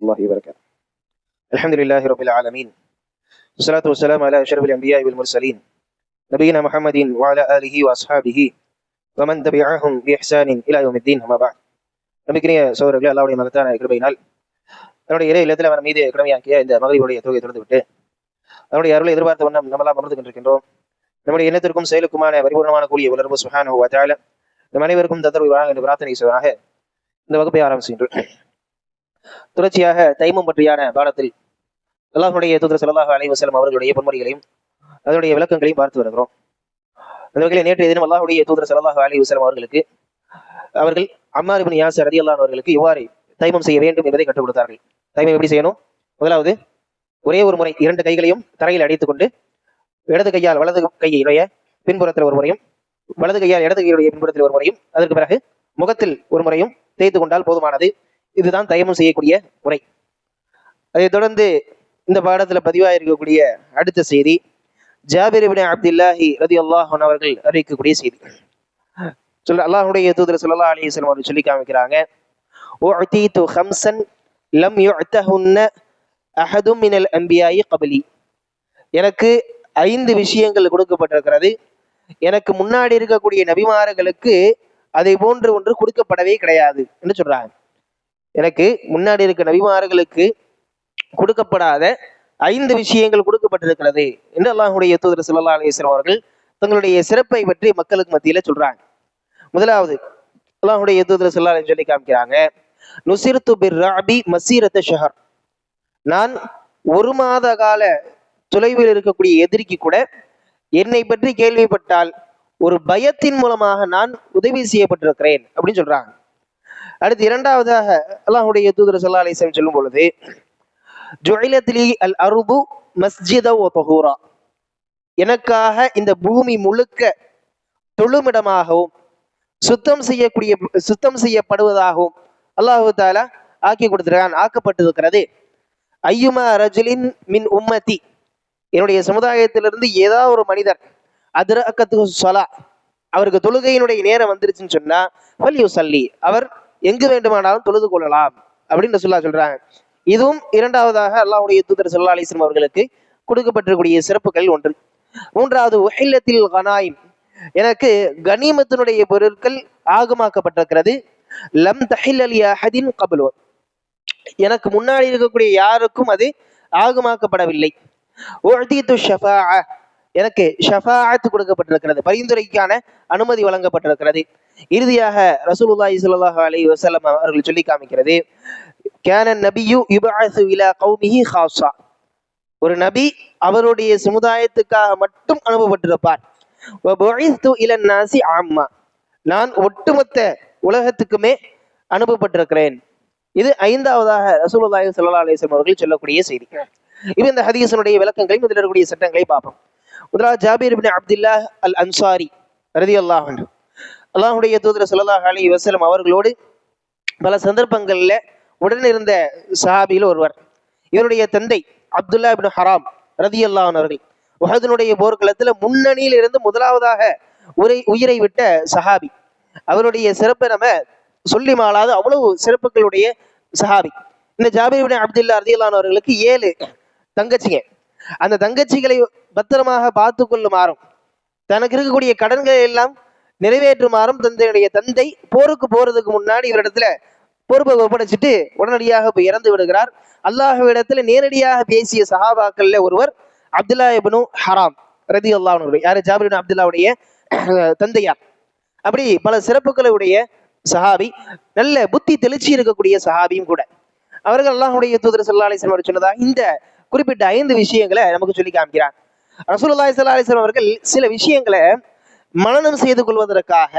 الله وبركاته. الحمد لله رب العالمين والصلاة والسلام على أشرف الأنبياء والمرسلين نبينا محمد وعلى آله وأصحابه ومن تبعهم بإحسان إلى يوم الدين. أما بعد. நம்பிக்கைய சகோதரர்களே, அல்லாஹ்வுடைய மகத்தான கிருபையினால் அவருடைய இறை இல்லத்தில் அவன் மீது கடமையாக்கிய இந்த மகரிபுடைய தொகையை தொடர்ந்து விட்டு அவருடைய அருளை எதிர்பார்த்த வண்ணம் நம்மளாம் அமர்ந்து கொண்டிருக்கின்றோம். நம்முடைய எண்ணத்திற்கும் செயலுக்குமான பரிபூர்ணமான கூலிய உலர்வு சுப்ஹானஹு வ தஆலா நம் அனைவருக்கும் தந்தருள்வாராக என்று பிரார்த்தனை செய்வதாக இந்த வகுப்பை ஆரம்பிக்கின்றோம். தொடர்ச்சியாக தைமம் பற்றியான பாடத்தில் அல்லாஹ்வுடைய தூதர் ஸல்லல்லாஹு அலைஹி வஸல்லம் அவர்களுடைய பொன்மொழிகளையும் அதனுடைய விளக்கங்களையும் பார்த்து வருகிறோம். அந்த வகையில் நேற்றைய தினம் அல்லாஹ்வுடைய தூதர் ஸல்லல்லாஹு அலைஹி வஸல்லம் அவர்கள் அம்மார் இப்னு யாஸிர் ரலியல்லாஹு அன்ஹு அவர்களுக்கு இவ்வாறு தைமம் செய்ய வேண்டும் என்பதை கற்றுக் கொடுத்தார்கள். தைமம் எப்படி செய்யணும்? முதலாவது, ஒரே ஒரு முறை இரண்டு கைகளையும் தரையில் அடித்துக் கொண்டு இடது கையால் வலது கையுடைய பின்புறத்தில் ஒரு முறையும் வலது கையால் இடது கையுடைய பின்புறத்தில் ஒரு முறையும் அதற்கு பிறகு முகத்தில் ஒரு முறையும் தேய்த்து கொண்டால் போதுமானது. இதுதான் தைமம் செய்யக்கூடிய முறை. அதைத் தொடர்ந்து இந்த பாடத்துல பதிவாக இருக்கக்கூடிய அடுத்த செய்தி, ஜாபிர் இப்னு அப்துல்லாஹி ரலியல்லாஹு அன்ஹு அவர்கள் அறிவிக்கக்கூடிய செய்தி. அல்லாஹ்வுடைய தூதர் ஸல்லல்லாஹு அலைஹி வஸல்லம் அவர்கள் சொல்லி காமிக்கிறாங்க, உஅதீது ஹம்ஸன் லம் யுஅதஹுன்ன அஹதும் மினல் அன்பியாஇ கப்லி. எனக்கு 5 விஷயங்கள் கொடுக்கப்பட்டிருக்கிறது. எனக்கு முன்னாடி இருக்கக்கூடிய நபிமார்களுக்கு அதை போன்று ஒன்று கொடுக்கப்படவே கிடையாது என்று சொல்றாங்க. எனக்கு முன்னாடி இருக்க நபிமார்களுக்கு கொடுக்கப்படாத 5 விஷயங்கள் கொடுக்கப்பட்டிருக்கிறது என்று அல்லாஹ்வுடைய தூதர் ஸல்லல்லாஹு அலைஹி வஸல்லம் அவர்கள் தங்களுடைய சிறப்பை பற்றி மக்களுக்கு மத்தியில சொல்றாங்க. முதலாவது, அல்லாஹ்வுடைய தூதர் ஸல்லல்லாஹு அலைஹி சொல்லி காமிக்கிறாங்க, நுசிர்து பிர்ரஅபி மஸீரத ஷஹர். நான் 1 மாத கால தொலைவில் இருக்கக்கூடிய எதிரிக்கு கூட என்னை பற்றி கேள்விப்பட்டால் ஒரு பயத்தின் மூலமாக நான் உதவி செய்யப்பட்டிருக்கிறேன் அப்படின்னு சொல்றாங்க. அடுத்து இரண்டாவதாக அல்லாஹ்வுடைய தூதர் ஸல்லல்லாஹு அலைஹி வஸல்லம் சொல்லும் பொழுது, ஜுஇலத் லி அல் அர்து மஸ்ஜித வ தஹூரா. எனக்காக இந்த பூமி முழுக்க தொழுமிடமாகவும் சுத்தம் செய்யப்படுவதாகவும் அல்லாஹு தஆலா ஆக்கி கொடுத்திருக்கான், ஆக்கப்பட்டிருக்கிறது. ஐயுமா ரஜுலின் மின் உம்மதி, என்னுடைய சமுதாயத்திலிருந்து ஏதாவது ஒரு மனிதர் அத்ரஅகத்து ஸலா, அவருக்கு தொழுகையினுடைய நேரம் வந்துருச்சுன்னு சொன்னா ஃபல்யுஸல்லி, அவர் எங்கு வேண்டுமானாலும் தொழுது கொள்ளலாம் அப்படின்னு ரசூலுல்லாஹ் சொல்றாங்க. இதுவும் இரண்டாவதாக அல்லாஹ்வுடைய தூதர் ஸல்லல்லாஹு அலைஹி வஸல்லம் அவர்களுக்கு கொடுக்கப்பட்டிருக்கூடிய சிறப்புகள் ஒன்று. மூன்றாவது, உஹில்லத்தில் கனாயிம், எனக்கு கனிமத்தினுடைய பொருட்கள் ஆகமாக்கப்பட்டிருக்கிறது. லம் தஹில் லி அஹதின் கப்லு, எனக்கு முன்னாடி இருக்கக்கூடிய யாருக்கும் அது ஆகமாக்கப்படவில்லை. உஅதீது ஷஃபாஅ, எனக்கு ஷஃபாஅத் கொடுக்கப்பட்டிருக்கிறது, பரிந்துரைக்கான அனுமதி வழங்கப்பட்டிருக்கிறது. இறுதியாக ரசூலுல்லாஹி ஸல்லல்லாஹு அலைஹி வஸல்லம் அவர்கள் சொல்லி காமிக்கிறது, கான நபியு யுபஅஸு இலா கௌமிஹி ஹாஸா, ஒரு நபி அவருடைய சமுதாயத்துக்காக மட்டும் அனுப்பப்பட்டிருப்பார். வ புஇஸ்து இலன் நாஸி ஆம்மா, நான் ஒட்டுமொத்த உலகத்துக்குமே அனுப்பப்பட்டிருக்கிறேன். இது 5வதாக ரசூலுல்லாஹி ஸல்லல்லாஹு அலைஹி வஸல்லம் அவர்கள் சொல்லக்கூடிய செய்தி. இது இந்த ஹதீஸினுடைய விளக்கங்களையும் இதில் இருக்கக்கூடிய சட்டங்களை பார்ப்போம். முதலாவது, ஜாபிர் இப்னு அப்துல்லாஹ் அல் அன்சாரி ரலியல்லாஹு அன்ஹு அல்லாஹ்வுடைய தூதர் ஸல்லல்லாஹு அலைஹி வஸல்லம் அவர்களோடு பல சந்தர்ப்பங்கள்ல உடன் இருந்த சஹாபியில் ஒருவர். இவருடைய தந்தை அப்துல்லா இப்னு ஹராம் ரலியல்லாஹு அன்ஹு அவர்கள் உஹதுனுடைய போர்க்களத்துல முன்னணியில் இருந்து முதலாவதாக உயிரை விட்ட சஹாபி. அவருடைய சிறப்பை நம்ம சொல்லி மாளாது அவ்வளவு சிறப்புகளுடைய சஹாபி. இந்த ஜாபிர் இப்னு அப்துல்லாஹ் ரலியல்லாஹு அன்ஹு அவர்களுக்கு 7 தங்கச்சிங்க. அந்த தங்கச்சிகளை பத்திரமாக பார்த்து கொள்ளுமாறும் தனக்கு இருக்கக்கூடிய கடன்களை எல்லாம் நிறைவேற்றுமாறும் தந்தையுடைய தந்தை போருக்கு போறதுக்கு முன்னாடி இவரிடத்துல பொறுப்பை ஒப்படைச்சிட்டு உடனடியாக போய் இறந்து விடுகிறார். அல்லாஹ்விடத்துல நேரடியாக பேசிய சஹாபாக்கள்ல ஒருவர் அப்துல்லா இப்னு ஹராம் ரலியல்லாஹு அன்ஹு. யாரு? ஜாபிர் இப்னு அப்துல்லாவுடைய தந்தையார். அப்படி பல சிறப்புகளுடைய சஹாபி, நல்ல புத்தி தெளிச்சி இருக்கக்கூடிய சஹாபியும் கூட. அவர்கள் அல்லாஹ்வுடைய தூதர் ஸல்லல்லாஹு அலைஹி வஸல்லம் சொன்னதாக இந்த குறிப்பிட்ட 5 விஷயங்களை நமக்கு சொல்லி காமிக்கிறாங்க. ரசூலுல்லாஹி ஸல்லல்லாஹு அலைஹி வஸல்லம் அவர்கள் சில விஷயங்களை மனனம் செய்து கொள்வதற்காக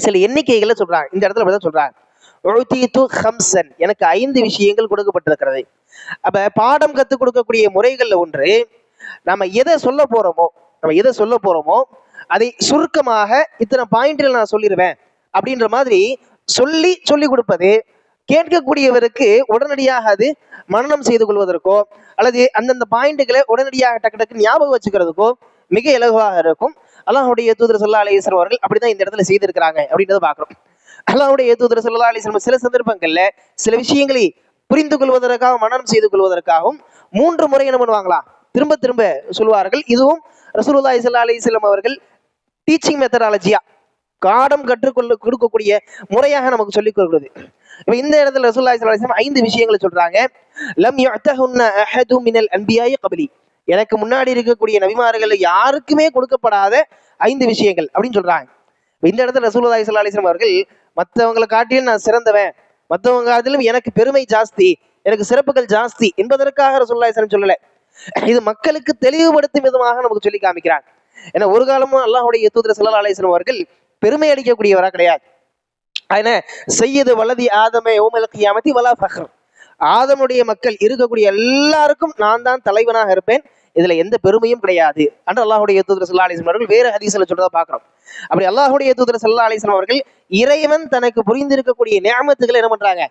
சில எண்ணிக்கைகளை சொல்றாங்க. இந்த இடத்துல அப்படிதான் சொல்றாங்க, உஅதீது ஹம்ஸன், எனக்கு 5 விஷயங்கள் கொடுக்கப்பட்டிருக்கிறது. அப்ப பாடம் கற்றுக் கொடுக்கக்கூடிய முறைகள்ல ஒன்று, நம்ம எதை சொல்ல போறோமோ அதை சுருக்கமாக இத்தனை பாயிண்ட்கள் நான் சொல்லிடுவேன் அப்படின்ற மாதிரி சொல்லி கொடுப்பது கேட்கக்கூடியவருக்கு உடனடியாக அது மனனம் செய்து கொள்வதற்கோ அல்லது அந்தந்த பாயிண்ட்டுகளை உடனடியாக டக்கு ஞாபகம் வச்சுக்கிறதுக்கோ மிக இலகுவாக இருக்கும். அல்லாஹ்வுடைய தூதர் ஸல்லல்லாஹு அலைஹி வஸல்லம் அவர்கள் அப்படிதான் இந்த இடத்துல செய்திருக்கிறாங்க அப்படின்றத பாக்குறோம். அல்லாஹ்வுடைய தூதர் ஸல்லல்லாஹு அலைஹி வஸல்லம் சில சந்தர்ப்பங்கள்ல சில விஷயங்களை புரிந்து கொள்வதற்காகவும் மனனம் செய்து கொள்வதற்காகவும் 3 முறை என்ன பண்ணுவாங்களா, திரும்ப திரும்ப சொல்வார்கள். இதுவும் ரசூலுல்லாஹி ஸல்லல்லாஹு அலைஹி வஸல்லம் அவர்கள் டீச்சிங் மெத்தடாலஜியா பாடம் கற்றுக்கொள்ள கொடுக்கக்கூடிய முறையாக நமக்கு சொல்லிக் கொடுக்கிறது. இப்ப இந்த இடத்துல ரசூலுல்லாஹி ஸல்லல்லாஹு அலைஹி வஸல்லம் 5 விஷயங்களை சொல்றாங்க. லம் யுஅதஹுன்ன அஹது மினல் அன்பியாஇ கப்லி, எனக்கு முன்னாடி இருக்கக்கூடிய நபிமார்கள் யாருக்குமே கொடுக்கப்படாத 5 விஷயங்கள் அப்படின்னு சொல்றாங்க. இந்த இடத்துல ரசூலுல்லாஹி ஸல்லல்லாஹு அலைஹி வஸல்லம் அவர்கள் மற்றவங்களை காட்டிலும் நான் சிறந்தவன், மற்றவங்க காட்டிலும் எனக்கு பெருமை ஜாஸ்தி, எனக்கு சிறப்புகள் ஜாஸ்தி என்பதற்காக ரசூலுல்லாஹி ஸல்லல்லாஹு அலைஹி வஸல்லம் சொல்லல. இது மக்களுக்கு தெளிவுபடுத்தும் விதமாக நமக்கு சொல்லி காமிக்கிறாங்க. ஏன்னா ஒரு காலமும் அல்லாஹ்வுடைய தூதர் ஸல்லல்லாஹு அலைஹி வஸல்லம் அவர்கள் பெருமை அடிக்கக்கூடியவரா கிடையாது. அதனால சையது வலதி ஆதமே யௌமல் கியாமத்தி வலா ஃபக்ர், ஆதமுடைய மக்கள் இருக்கக்கூடிய எல்லாருக்கும் நான் தான் தலைவனாக இருப்பேன், இதுல எந்த பெருமையும் கிடையாது என்று அல்லாஹ்வுடைய தூதர் ஸல்லல்லாஹு அலைஹி வஸல்லம் அவர்கள் வேற ஹதீஸ்ல சொல்றத பார்க்கிறோம். அப்படி அல்லாஹ்வுடைய தூதர் ஸல்லல்லாஹு அலைஹி வஸல்லம் அவர்கள் இறைவன் தனக்கு புரிந்திருக்கக்கூடிய நிஅமத்துகளை என்ன பண்றாங்க,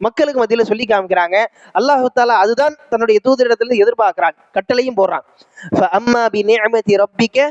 மக்களுக்கு மத்தியில சொல்லி காமிக்கிறாங்க. அல்லாஹு தஆலா அதுதான் தன்னுடைய தூதரிடத்துல எதிர்பார்க்கிறான், கட்டளையும் போடுறான். ஃபஅம்மா பி நிஅமதி ரப்பிக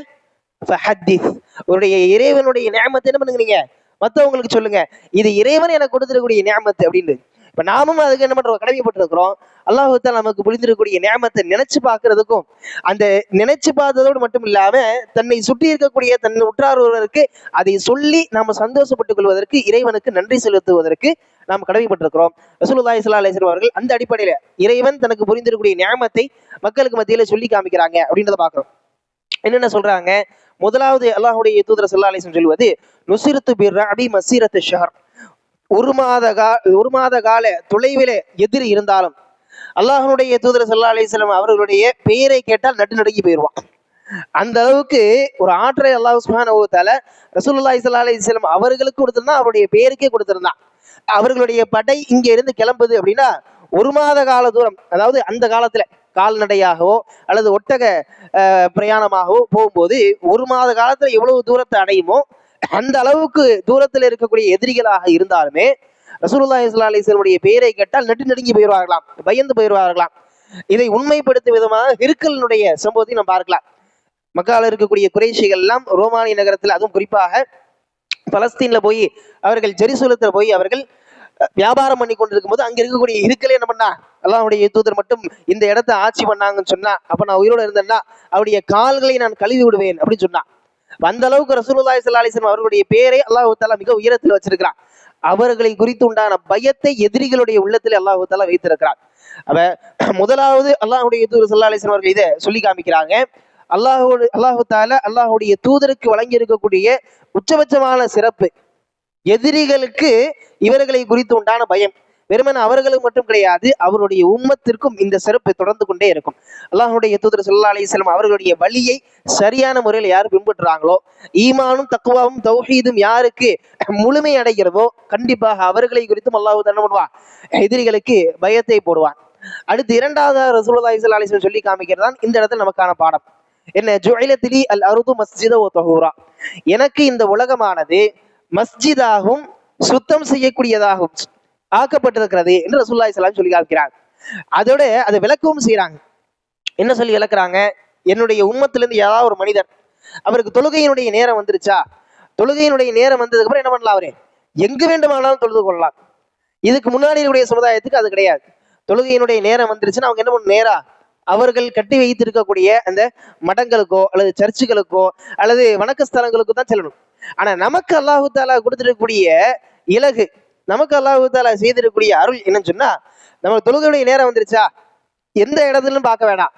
ஃபஹத்திஸ், உங்களுடைய இறைவனுடைய நிஅமத்தை என்ன பண்ணுங்க, நீங்க மற்றவங்களுக்கு சொல்லுங்க, இது இறைவன் எனக்கு கொடுத்திருக்கக்கூடிய நிஅமத்து அப்படின்னு. இப்ப நாமும் அதுக்கு என்ன பண்றோம், கடமைப்பட்டிருக்கிறோம். அல்லாஹ் தஆலா நமக்கு புரிந்திருக்கக்கூடிய நிஅமத்தை நினைச்சு பார்க்கறதுக்கும், அந்த நினைச்சு பார்த்ததோடு மட்டும் இல்லாம தன்னை சுற்றி இருக்கக்கூடிய தன் உற்றார் ஒருவருக்கு அதை சொல்லி நாம சந்தோஷப்பட்டுக் கொள்வதற்கு, இறைவனுக்கு நன்றி செலுத்துவதற்கு நாம் கடமைப்பட்டிருக்கிறோம். ரசூலுல்லாஹி ஸல்லல்லாஹு அலைஹி வஸல்லம் அவர்கள் அந்த அடிப்படையில இறைவன் தனக்கு புரிந்திருக்கக்கூடிய நிஅமத்தை மக்களுக்கு மத்தியில சொல்லி காமிக்கிறாங்க அப்படின்றத பார்க்கிறோம். என்னென்ன சொல்றாங்க, முதலாவது அல்லாஹ்வுடைய தூதர் ஸல்லல்லாஹு அலைஹி வஸல்லம் சொல்வது நுசிரத்து பிர்ரஅபி மஸீரத்து ஷஹர், ஒரு மாத கால தொலைவில எதிரி இருந்தாலும் அல்லாஹ்வுடைய தூதர் ஸல்லல்லாஹு அலைஹி வஸல்லம் அவர்களுடைய பெயரை கேட்டால் நடுநடுங்கி போயிடுவான். அந்த அளவுக்கு ஒரு ஆற்றலை அல்லாஹ் சுப்ஹானஹு வ தஆலா ரசூலுல்லாஹி ஸல்லல்லாஹு அலைஹி வஸல்லம் அவர்களுக்கு கொடுத்திருந்தான், அவருடைய பெயருக்கே கொடுத்திருந்தான். அவர்களுடைய படை இங்க இருந்து கிளம்புது அப்படின்னா 1 மாத கால தூரம், அதாவது அந்த காலத்துல கால்நடையாகவோ அல்லது ஒட்டக பிரயாணமாகவோ போகும்போது 1 மாத காலத்துல எவ்வளவு தூரத்தை அடையுமோ அந்த அளவுக்கு தூரத்தில் இருக்கக்கூடிய எதிரிகளாக இருந்தாலுமே ரசூலுல்லாஹி ஸல்லல்லாஹு அலைஹி வஸல்லம் உடைய பெயரை கேட்டால் நடுநடுங்கி போயிடுவார்களாம், பயந்து போயிடுவார்களாம். இதை உண்மைப்படுத்தும் விதமாக ஹிர்கலினுடைய சம்பவத்தை நாம் பார்க்கலாம். மக்கால இருக்கக்கூடிய குறைஷிகள் எல்லாம் ரோமானிய நகரத்தில், அதுவும் குறிப்பாக பலஸ்தீன்ல போய் அவர்கள் ஜெருசலத்துல போய் அவர்கள் வியாபாரம் பண்ணி கொண்டிருக்கும் போது அங்க இருக்கக்கூடிய ஹிர்கலே என்ன பண்ணா, அல்லாஹ்வுடைய தூதர் மட்டும் இந்த இடத்தை ஆட்சி பண்ணாங்கன்னு சொன்னா, அப்ப நான் உயிரோட இருந்தேன்னா அவருடைய கால்களை நான் கழுவி விடுவேன் அப்படின்னு சொன்னான். அந்த அளவுக்கு ரசூலுல்லாஹி ஸல்லல்லாஹு அலைஹி வஸல்லம் அவர்களுடைய பேரை அல்லாஹ் தஆலா மிக உயரத்தில் வச்சிருக்கிறான். அவர்களை குறித்து உண்டான பயத்தை எதிரிகளுடைய உள்ளத்தில் அல்லாஹ் தஆலா வைத்திருக்கிறான். அப்ப முதலாவது அல்லாஹ்வுடைய தூதர் ஸல்லல்லாஹு அலைஹி வஸல்லம் அவர்கள் இதை சொல்லி காமிக்கிறாங்க. அல்லாஹ் தஆலா அல்லாஹ்வுடைய தூதருக்கு வழங்கி இருக்கக்கூடிய உச்சபட்சமான சிறப்பு, எதிரிகளுக்கு இவர்களை குறித்து உண்டான பயம். வெறுமன அவர்களுக்கு மட்டும் கிடையாது, அவருடைய உம்மத்திற்கும் இந்த சிறப்பு தொடர்ந்து கொண்டே இருக்கும். அல்லாஹ்வுடைய தூதர் ஸல்லல்லாஹு அலைஹி வஸல்லம் அவர்களுடைய வழியை சரியான முறையில் யார் பின்பற்றுறாங்களோ, ஈமானும் தக்வாவும் தௌஹீதும் யாருக்கு முழுமை அடைகிறதோ, கண்டிப்பாக அவர்களை குறித்தும் அல்லாஹ் என்ன பண்ணுவான், எதிரிகளுக்கு பயத்தை போடுவான். அடுத்து இரண்டாவது ரசூலுல்லாஹி ஸல்லல்லாஹு அலைஹி வஸல்லம் சொல்லி காமிக்கிறதான் இந்த இடத்துல நமக்கான பாடம் என்ன, ஜுஇலத்லி அல் அர்து மஸ்ஜித வ தஹூரா, எனக்கு இந்த உலகமானது மஸ்ஜிதாகவும் சுத்தம் செய்யக்கூடியதாகவும் ஆக்கப்பட்டிருக்கிறது என்று ரசூலுல்லாஹி ஸல்லல்லாஹு அலைஹி வஸல்லம் சொல்லி காமிக்கிறாங்க. அதோட அதை விளக்கவும் செய்யறாங்க. என்ன சொல்லி விளக்குறாங்க, என்னுடைய உம்மத்திலிருந்து ஏதாவது ஒரு மனிதர் அவருக்கு தொழுகையினுடைய நேரம் வந்துருச்சா, தொழுகையினுடைய நேரம் வந்ததுக்கு அப்புறம் என்ன பண்ணலாம், அவரு எங்கு வேண்டுமானாலும் தொழுது கொள்ளலாம். இதுக்கு முன்னாடி இருக்கக்கூடிய சமுதாயத்துக்கு அது கிடையாது. தொழுகையினுடைய நேரம் வந்துருச்சுன்னா அவங்க என்ன பண்ணணும், நேரா அவர்கள் கட்டி வைத்திருக்கக்கூடிய அந்த மடங்களுக்கோ அல்லது சர்ச்சுகளுக்கோ அல்லது வணக்க ஸ்தலங்களுக்கோ தான் செல்லணும். ஆனா நமக்கு அல்லாஹ் தஆலா கொடுத்திருக்கக்கூடிய இலகு, நமக்கு அல்லாஹ் தஆலா செய்திருக்கக்கூடிய அருள் என்னன்னு சொன்னா, நம்ம தொழுகையுடைய நேரம் வந்துருச்சா எந்த இடத்துலன்னு பார்க்க வேணாம்,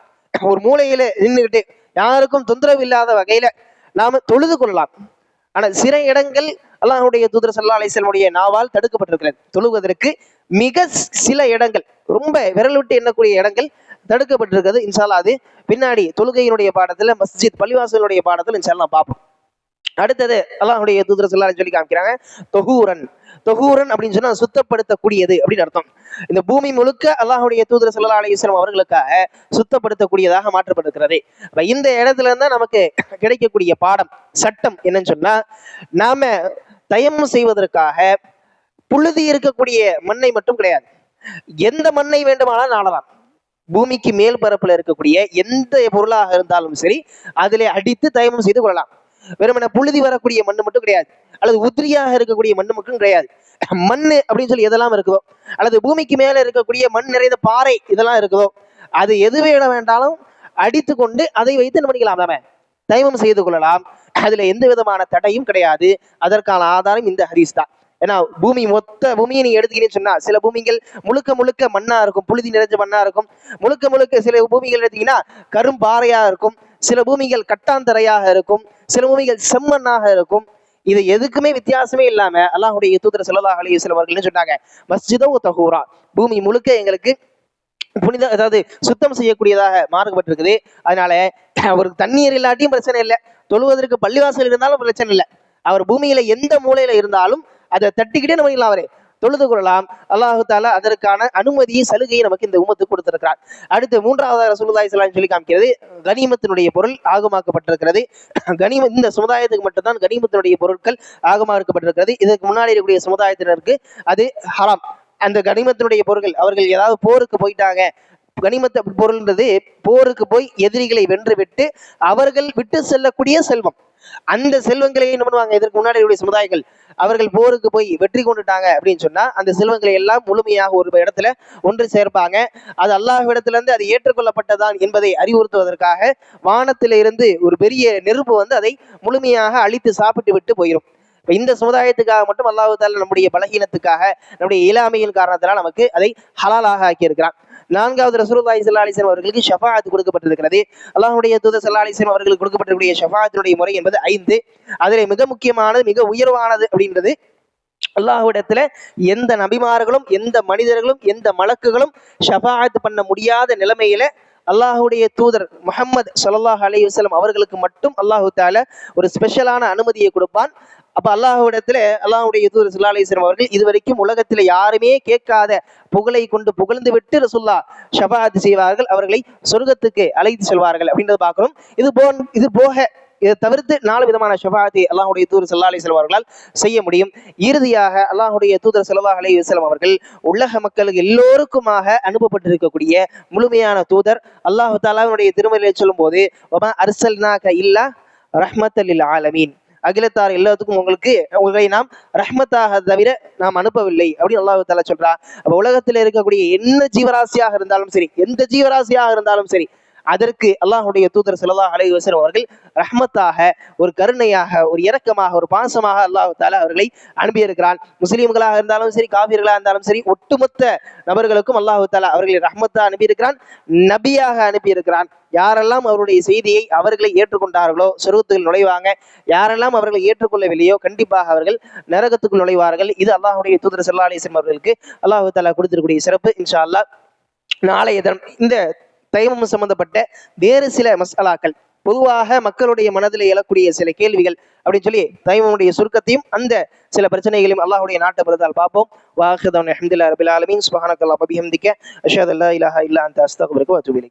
ஒரு மூலையில நின்றுகிட்டு யாருக்கும் தொந்தரவு இல்லாத வகையில நாம தொழுது கொள்ளலாம். ஆனா சில இடங்கள் அல்லாஹ்வுடைய தூதர் ஸல்லல்லாஹு அலைஹி வஸல்லம் உடைய நாவால் தடுக்கப்பட்டிருக்கிறது. தொழுவதற்கு மிக சில இடங்கள், ரொம்ப விரல் விட்டு எண்ணக்கூடிய இடங்கள் தடுக்கப்பட்டிருக்கிறது. இன்ஷா அல்லாஹ் அது பின்னாடி தொழுகையினுடைய பாடத்துல, மஸ்ஜித் பள்ளிவாசலுடைய பாடத்துல இன்ஷா அல்லாஹ் பார்ப்போம். அடுத்தது அல்லாஹ்வுடைய தூதர் ஸல்லல்லாஹு அலைஹி வஸல்லம் சொல்லி காமிக்கிறாங்க, தொஹூரன். தொஹூரன் அப்படின்னு சொன்னா சுத்தப்படுத்தக்கூடியது அப்படின்னு அர்த்தம். இந்த பூமி முழுக்க அல்லாஹ்வுடைய தூதர் ஸல்லல்லாஹு அலைஹி வஸல்லம் அவர்களுக்காக சுத்தப்படுத்தக்கூடியதாக மாற்றப்பட்டிருக்கிறது. இந்த இடத்துல இருந்தா நமக்கு கிடைக்கக்கூடிய பாடம், சட்டம் என்னன்னு சொன்னா, நாம தயம்மம் செய்வதற்காக புழுதி இருக்கக்கூடிய மண்ணை மட்டும் கிடையாது, எந்த மண்ணை வேண்டுமானாலும் நாடலாம். பூமிக்கு மேல் பரப்புல இருக்கக்கூடிய எந்த பொருளாக இருந்தாலும் சரி அதிலே அடித்து தயமம் செய்து கொள்ளலாம். வெறுமன புழுதி வரக்கூடிய மண்ணு மட்டும் கிடையாது, அல்லது உதிரியாக இருக்கக்கூடிய மண்ணு மட்டும் கிடையாது, மண் அப்படின்னு சொல்லி எதெல்லாம் இருக்குதோ, அல்லது பூமிக்கு மேல இருக்கக்கூடிய மண் நிறைந்த பாறை இதெல்லாம் இருக்குதோ, அது எது வேண்டாலும் அடித்து கொண்டு அதை வைத்து என்ன பண்ணிக்கலாம், நாம தைமம் செய்து கொள்ளலாம். அதுல எந்த விதமான தடையும் கிடையாது. அதற்கான ஆதாரம் இந்த ஹதீஸ் தான். ஏன்னா மொத்த பூமியை நீங்க எடுத்துக்கிட்டீங்கன்னு சொன்னா, சில பூமிகள் முழுக்க முழுக்க மண்ணா இருக்கும், புழுதி நிறைஞ்ச மண்ணா இருக்கும். முழுக்க முழுக்க சில பூமிகள் எடுத்தீங்கன்னா கரும்பாறையா இருக்கும், சில பூமிகள் கட்டாந்தரையாக இருக்கும், சில பூமிகள் செம்மண்ணாக இருக்கும். இது எதுக்குமே வித்தியாசமே இல்லாம அல்லாஹ்வுடைய தூதர் ஸல்லல்லாஹு அலைஹி வஸல்லம் அவர்கள் சொன்னாங்க, மஸ்ஜிதோ தஹூரா, பூமி முழுக்க எங்களுக்கு புனித, அதாவது சுத்தம் செய்யக்கூடியதாக மாறுபட்டிருக்குது. அதனால அவருக்கு தண்ணீர் இல்லாட்டியும் பிரச்சனை இல்லை, தொழுவதற்கு பள்ளிவாசல் இருந்தாலும் பிரச்சனை இல்லை. அவர் பூமியில எந்த மூலையில இருந்தாலும் அதை தட்டிக்கிட்டே நம்ம அவரை தொழுது கொள்ளலாம். அல்லாஹு தாலா அதற்கான அனுமதியை, சலுகையை நமக்கு இந்த உம்மத்துக்கு கொடுத்திருக்கிறார். அடுத்து மூன்றாவது ரசூலுல்லாஹி ஸல்லல்லாஹு அலைஹி வஸல்லம் சொல்லி காமிக்கிறது, கனிமத்தினுடைய பொருள் ஆகமாக்கப்பட்டிருக்கிறது. இந்த சமுதாயத்துக்கு மட்டும்தான் கனிமத்தினுடைய பொருட்கள் ஆகமாக்கப்பட்டிருக்கிறது. இதுக்கு முன்னாடி இருக்கக்கூடிய சமுதாயத்தினருக்கு அது ஹராம். அந்த கனிமத்தினுடைய பொருட்கள், அவர்கள் ஏதாவது போருக்கு போயிட்டாங்க, கனிமத்த பொருள்ன்றது போருக்கு போய் எதிரிகளை வென்று விட்டு அவர்கள் விட்டு செல்லக்கூடிய செல்வம், அந்த செல்வங்களை என்ன பண்ணுவாங்க, இதற்கு முன்னாடி சமுதாயங்கள் அவர்கள் போருக்கு போய் வெற்றி கொண்டுட்டாங்க அப்படின்னு சொன்னா அந்த செல்வங்களை எல்லாம் முழுமையாக ஒரு இடத்துல ஒன்று சேர்ப்பாங்க. அது அல்லாஹ்விடத்துல இருந்து அது ஏற்றுக்கொள்ளப்பட்டதான் என்பதை அறிவுறுத்துவதற்காக வானத்தில இருந்து ஒரு பெரிய நெருப்பு வந்து அதை முழுமையாக அழித்து சாப்பிட்டு விட்டு போயிடும். இந்த சமுதாயத்துக்காக மட்டும் அல்லாஹ் தாலா நம்முடைய பலகீனத்துக்காக, நம்முடைய இயலாமையின் காரணத்தினால் நமக்கு அதை ஹலாலாக ஆக்கி இருக்கிறான். நான்காவது ரசூலுல்லாஹி ஸல்லல்லாஹு அலைஹி வஸல்லம் அவர்களுக்கு ஷஃபாஅத் கொடுக்கப்பட்டிருக்கிறது. அல்லாஹ்வுடைய தூதர் ஸல்லல்லாஹு அலைஹி வஸல்லம் அவர்களுக்கு கொடுக்கப்பட்டிருக்கிற ஷஃபாஅத்துடைய முறை என்பது 5. அதிலே மிக முக்கியமானது, மிக உயர்வானது அப்படின்றது, அல்லாஹ்விடத்துல எந்த நபிமார்களும் எந்த மனிதர்களும் எந்த மலக்குகளும் ஷஃபாஅத் பண்ண முடியாத நிலைமையில அல்லாஹ்வுடைய தூதர் முஹம்மது ஸல்லல்லாஹு அலைஹி வஸல்லம் அவர்களுக்கு மட்டும் அல்லாஹ் தஆலா ஒரு ஸ்பெஷலான அனுமதியை கொடுப்பான். அப்ப அல்லாஹ்விடத்துல அல்லாஹ்வுடைய தூதர் ஸல்லல்லாஹு அலைஹி வஸல்லம் அவர்கள் இதுவரைக்கும் உலகத்துல யாருமே கேட்காத புகழை கொண்டு புகழ்ந்து விட்டு ரசூலுல்லாஹ் ஷஃபாஅத் செய்வார்கள், அவர்களை சொர்க்கத்துக்கு அழைத்து செல்வார்கள் அப்படின்றத பார்க்கிறோம். இது போக இதை தவிர்த்து 4 விதமான ஷஃபாஅத்தை அல்லாஹ்வுடைய தூதர் ஸல்லல்லாஹு அலைஹி வஸல்லம் அவர்களால் செய்ய முடியும். இறுதியாக அல்லாஹ்வுடைய தூதர் ஸல்லல்லாஹு அலைஹி வஸல்லம் அவர்கள் உலக மக்களுக்கு எல்லோருக்குமாக அனுப்பப்பட்டிருக்கக்கூடிய முழுமையான தூதர். அல்லாஹ் தஆலாவுடைய திருமறையை சொல்லும் போது, வமா அர்ஸல்னாக இல்லா ரஹ்மத்தல் லில் ஆலமீன், அகிலத்தார் எல்லாத்துக்கும் உங்களை நாம் ரஹ்மத்தாக தவிர நாம் அனுப்பவில்லை அப்படின்னு அல்லாஹ் தஆலா சொல்றா. அப்ப உலகத்தில் இருக்கக்கூடிய என்ன ஜீவராசியாக இருந்தாலும் சரி, எந்த ஜீவராசியாக இருந்தாலும் சரி, அதற்கு அல்லாஹ்வுடைய தூதர் ஸல்லல்லாஹு அலைஹி வஸல்லம் அவர்கள் ரஹ்மத்தாக, ஒரு கருணையாக, ஒரு இரக்கமாக, ஒரு பாசமாக அல்லாஹ் தஆலா அவர்களை அனுப்பியிருக்கிறான். முஸ்லிம்களாக இருந்தாலும் சரி, காஃபிர்களாக இருந்தாலும் சரி, ஒட்டுமொத்த நபர்களுக்கும் அல்லாஹ் தஆலா அவர்களை ரஹ்மத்தாக அனுப்பியிருக்கிறான், நபியாக அனுப்பியிருக்கிறான். யாரெல்லாம் அவருடைய செய்தியை அவர்களை ஏற்றுக்கொண்டார்களோ சொர்க்கத்துக்குள் நுழைவாங்க, யாரெல்லாம் அவர்களை ஏற்றுக்கொள்ளவில்லையோ கண்டிப்பாக அவர்கள் நரகத்துக்குள் நுழைவார்கள். இது அல்லாஹ்வுடைய தூதர் ஸல்லல்லாஹு அலைஹி வஸல்லம் அவர்களுக்கு அல்லாஹ் தஆலா கொடுத்திருக்கக்கூடிய சிறப்பு. இன்ஷா அல்லாஹ் நாளைய தினம் இந்த தைமம் சம்பந்தப்பட்ட வேறு சில மசாலாக்கள், பொதுவாக மக்களுடைய மனதில் எழக்கூடிய சில கேள்விகள் அப்படின்னு சொல்லி தைமமுடைய சுருக்கத்தையும் அந்த சில பிரச்சனைகளையும் அல்லாஹ்வுடைய நாட்டை பிறந்தால் பார்ப்போம். வாஹிதன் அல்ஹம்துலில்லாஹி ரப்பில் ஆலமீன், சுப்ஹானக்கல்லாஹு வபிஹம்திக, அஷ்ஹது அல்லா இலாஹா இல்லா அன்த அஸ்தக்ஃபிருக வ அத்தூபு இலைக்.